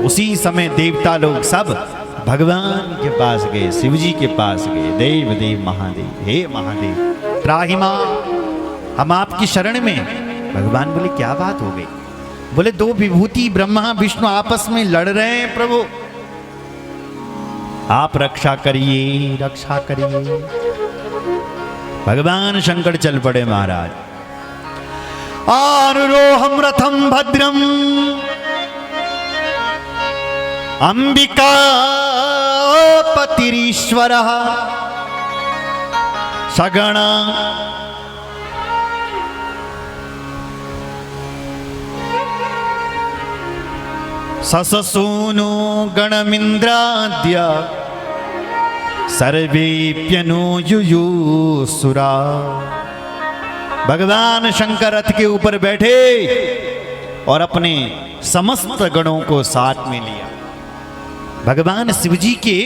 उसी समय देवता लोग सब भगवान के पास गए, शिव जी के पास गए। देव देव महादेव, हे महादेव त्राहिमा, हम आपकी शरण में। भगवान बोले क्या बात हो गई? बोले दो विभूति ब्रह्मा विष्णु आपस में लड़ रहे हैं प्रभु, आप रक्षा करिए, रक्षा करिए। भगवान शंकर चल पड़े महाराज। आरुरोहम रथम भद्रम अंबिका पतिरीश्वरः सगण ससूनु गणमिंद्राद्य सर्वेप्यनुयुयुसुरा। भगवान शंकर रथ के ऊपर बैठे और अपने समस्त गणों को साथ में लिया। भगवान शिव जी के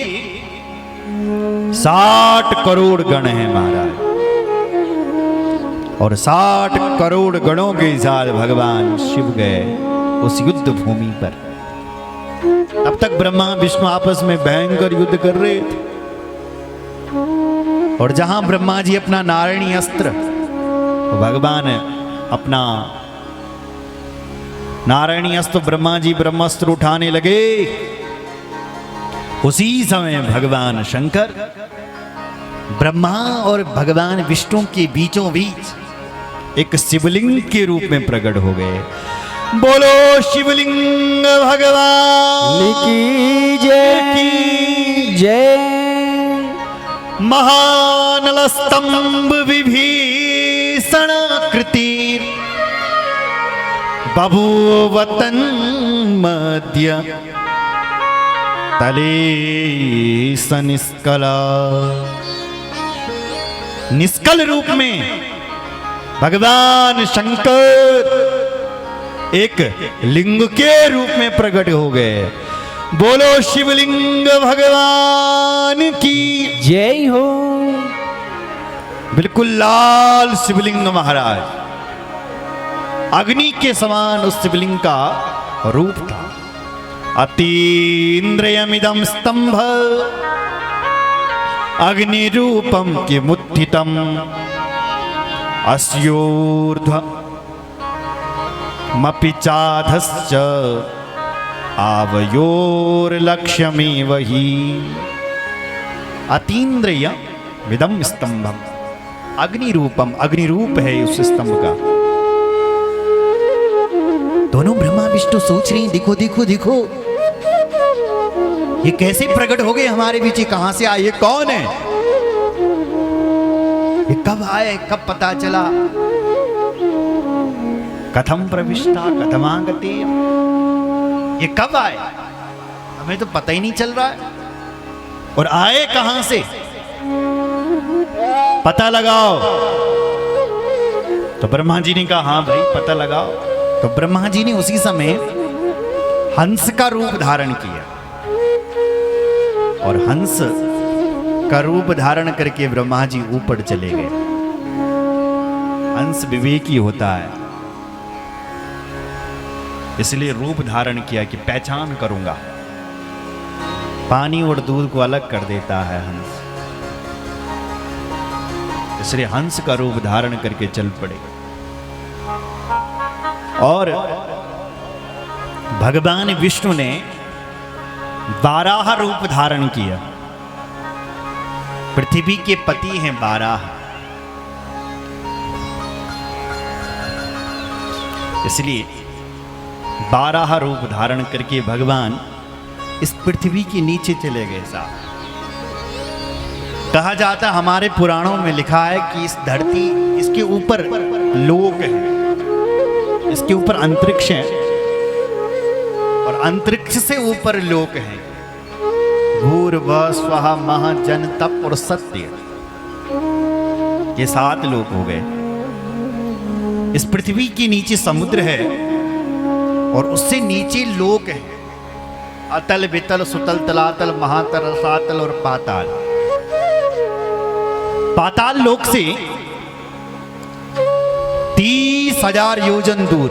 60 करोड़ गण हैं महाराज, और 60 करोड़ गणों के साथ भगवान शिव गए उस युद्ध भूमि पर। अब तक ब्रह्मा विष्णु आपस में भयंकर युद्ध कर रहे थे, और जहां ब्रह्मा जी अपना नारायणी अस्त्र, भगवान अपना नारायणी अस्त्र ब्रह्मा जी ब्रह्मास्त्र उठाने लगे, उसी समय भगवान शंकर ब्रह्मा और भगवान विष्णु के बीचों बीच एक शिवलिंग के रूप में प्रकट हो गए। बोलो शिवलिंग भगवान की जय। महानल स्तंभ विभीषण कृति बभूवतन मध्य तले सनिष्कला। निष्कल रूप में भगवान शंकर एक लिंग के रूप में प्रकट हो गए। बोलो शिवलिंग भगवान की जय हो। बिल्कुल लाल शिवलिंग महाराज, अग्नि के समान उस शिवलिंग का रूप था। अतीन्द्रियमिदं स्तंभ अग्नि रूपम किमुत्थितम अस्योर्ध्व मपि चाधश्च आवयोर्लक्ष्यमेव हि। अतीन्द्रिय विदम स्तंभम, अग्नि रूपम, अग्नि रूप है उस स्तंभ का। दोनों ब्रह्मा विष्णु सोच रही, देखो देखो देखो, ये कैसे प्रकट हो गए हमारे बीच? कहां से आए? ये कौन है? ये कब आए? कब पता चला? कथम प्रविष्टा कथमागते, ये कब आए? हमें तो पता ही नहीं चल रहा है। और आए कहां से? पता लगाओ। तो ब्रह्मा जी ने कहा हाँ भाई पता लगाओ। तो ब्रह्मा जी ने उसी समय हंस का रूप धारण किया, और हंस का रूप धारण करके ब्रह्मा जी ऊपर चले गए। हंस विवेकी होता है, इसलिए रूप धारण किया कि पहचान करूंगा। पानी और दूध को अलग कर देता है हंस, इसलिए हंस का रूप धारण करके चल पड़े। और भगवान विष्णु ने वाराह रूप धारण किया। पृथ्वी के पति हैं वाराह, इसलिए वाराह रूप धारण करके भगवान इस पृथ्वी के नीचे चले गए। साहब कहा जाता, हमारे पुराणों में लिखा है कि इस धरती, इसके ऊपर लोक है, इसके ऊपर अंतरिक्ष है, और अंतरिक्ष से ऊपर लोक है। भूर्भुवः स्वः महः जन तप और सत्य, ये 7 लोक हो गए। इस पृथ्वी के नीचे समुद्र है, और उससे नीचे लोक है। अतल वितल सुतल तलातल महातल रसातल और पाताल। पाताल लोक से 30,000 योजन दूर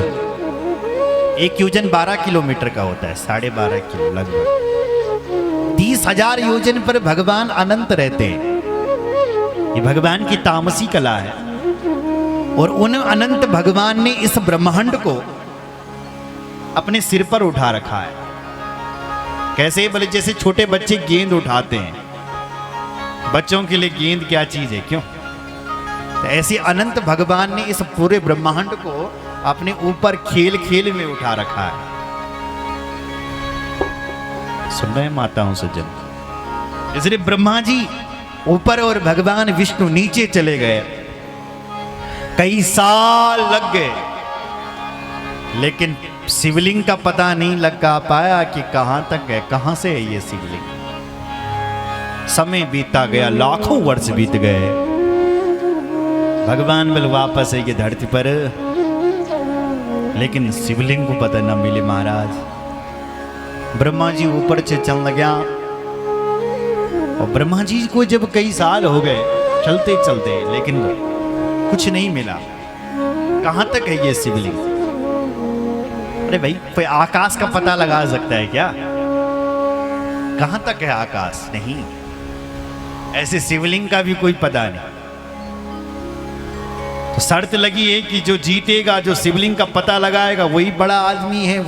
एक योजन 12 किलोमीटर का होता है, 12.5 किलो लगभग। 30,000 योजन पर भगवान अनंत रहते हैं। ये भगवान की तामसी कला है। और उन अनंत भगवान ने इस ब्रह्मांड को अपने सिर पर उठा रखा है। कैसे? बोले जैसे छोटे बच्चे गेंद उठाते हैं। बच्चों के लिए गेंद क्या चीज है, क्यों? तो ऐसे अनंत भगवान ने इस पूरे ब्रह्मांड को अपने ऊपर खेल खेल में उठा रखा है। सुन रहे हैं माताओं सज्जन? इसलिए ब्रह्मा जी ऊपर और भगवान विष्णु नीचे चले गए। कई साल लग गए, लेकिन शिवलिंग का पता नहीं लगा पाया कि कहां तक है, कहां से है ये शिवलिंग। समय बीता गया, लाखों वर्ष बीत गए। भगवान बल वापस है ये धरती पर, लेकिन शिवलिंग को पता न मिले महाराज। ब्रह्मा जी ऊपर से चलने गया, और ब्रह्मा जी को जब कई साल हो गए चलते चलते, लेकिन कुछ नहीं मिला। कहां तक है ये शिवलिंग? अरे भाई, कोई आकाश का पता लगा सकता है क्या? कहां तक है आकाश? नहीं। ऐसे शिवलिंग का भी कोई पता नहीं। तो शर्त लगी है कि जो जीतेगा, जो शिवलिंग का पता लगाएगा, वही बड़ा आदमी है,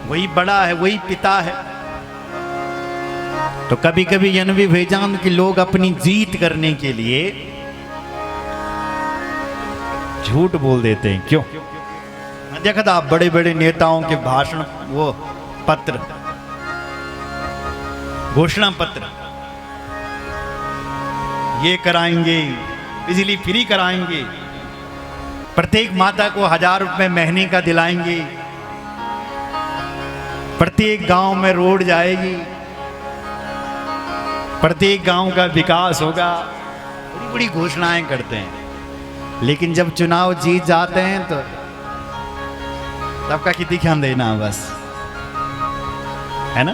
वही बड़ा है, वही पिता है। तो कभी कभी यह भी भेजाम कि लोग अपनी जीत करने के लिए झूठ बोल देते हैं। क्यों? देखा था आप बड़े बड़े नेताओं के भाषण, वो पत्र, घोषणा पत्र, ये कराएंगे, बिजली फ्री कराएंगे, प्रत्येक माता को 1000 रुपए महीने का दिलाएंगे, प्रत्येक गांव में रोड जाएगी, प्रत्येक गांव का विकास होगा। बड़ी बड़ी घोषणाएं करते हैं, लेकिन जब चुनाव जीत जाते हैं तो सबका कितनी ध्यान देना, बस है ना?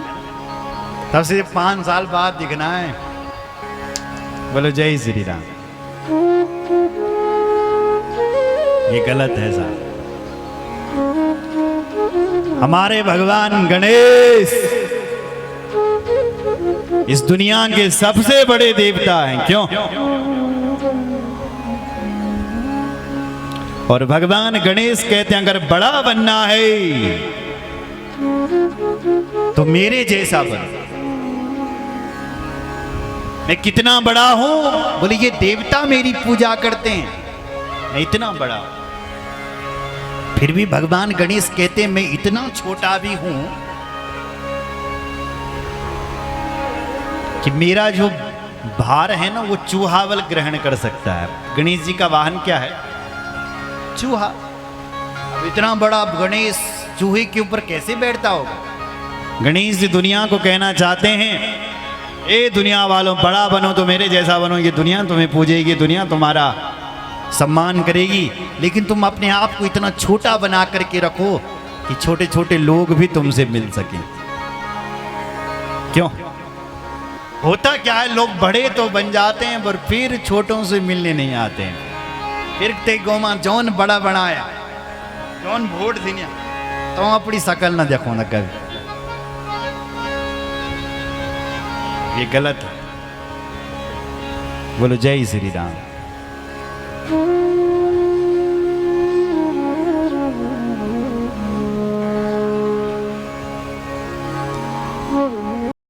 तब से 5 साल बाद दिखना है। बोलो जय श्री राम। ये गलत है साहब। हमारे भगवान गणेश इस दुनिया के सबसे बड़े देवता हैं। क्यों? और भगवान गणेश कहते हैं, अगर बड़ा बनना है तो मेरे जैसा बन। मैं कितना बड़ा हूं? बोले ये देवता मेरी पूजा करते हैं, मैं इतना बड़ा। फिर भी भगवान गणेश कहते हैं, मैं इतना छोटा भी हूं कि मेरा जो भार है ना, वो चूहावल ग्रहण कर सकता है। गणेश जी का वाहन क्या है? चूहा। अब इतना बड़ा गणेश चूहे के ऊपर कैसे बैठता होगा? गणेश जी दुनिया को कहना चाहते हैं, ए दुनिया वालों, बड़ा बनो तो मेरे जैसा बनो। ये दुनिया तुम्हें पूजेगी, दुनिया तुम्हारा सम्मान करेगी, लेकिन तुम अपने आप को इतना छोटा बना करके रखो कि छोटे छोटे लोग भी तुमसे मिल सकें। क्यों? होता क्या है, लोग बड़े तो बन जाते हैं पर फिर छोटों से मिलने नहीं आते हैं। फिर ते गोमा जौन बड़ा बनाया, जौन वोट दिनिया, तो अपनी शकल ना देखो ना कभी। ये गलत है। बोलो जय श्री राम।